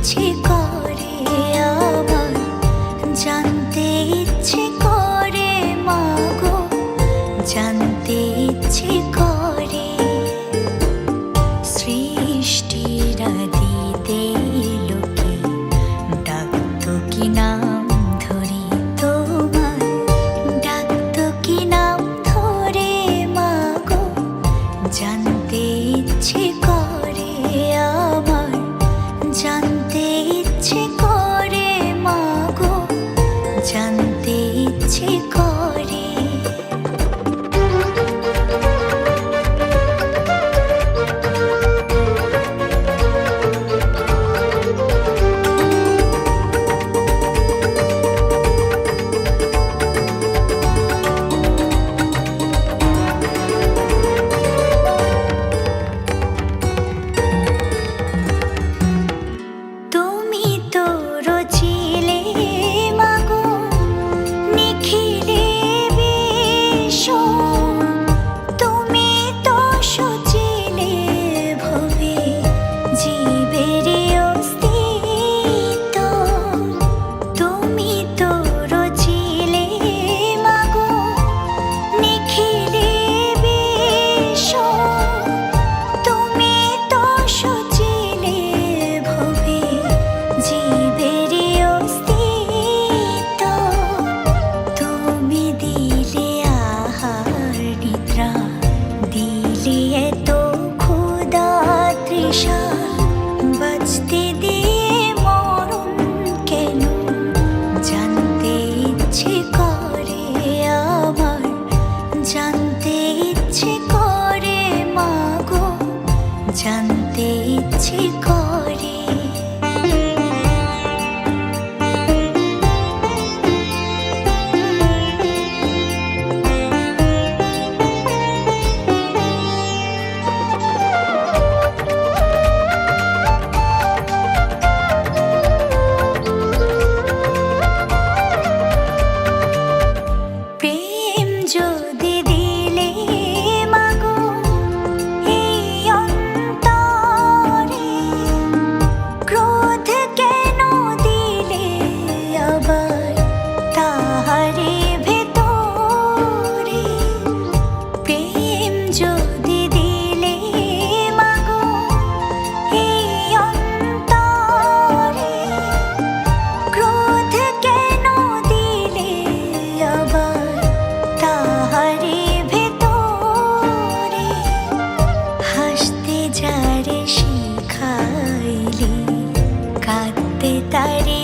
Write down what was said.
ইচ্ছে করে আমার, জানতে ইচ্ছে করে মাগো, জানতে ইচ্ছে করে। সৃষ্টির আদিতে লোকে ডাকতো কি নাম ধরে তোমার, ডাকতো কি নাম ধরে মাগো, জানতে ইচ্ছে করে আমার, জানতে ইচ্ছে করে মাগো, জানতে ইচ্ছে করে। তুমি তো রচিলে মাগো নিখিলে বিশ্ব, তুমি তো সচিলে ভবে জীবের অস্তিত্ব। তুমি তো রচিলে মাগো নিখিলে বিশ্ব, তুমি তো সচিলে ভবে জীবের অস্তিত্ব। তুমি দিলে আহার নিদ্রা, দিলে এত ক্ষুধা তৃষা, বাঁচতে দিয়ে মরণ কেন, জানতে ইচ্ছে করে আমার, জানতে ইচ্ছে করে মাগো, জানতে ইচ্ছে করে। প্রেম যদি দিলে মাগো এই অন্তরে, ক্রোধ কেন দিলে আবার তাহারে ভেতরে। প্রেম যদি দিলে মাগো এই অন্তরে, ক্রোধ কেন দিলে আবার তাহারে ভেতরে। হাসতে যারে শিখাইলে, কাঁদতে তারে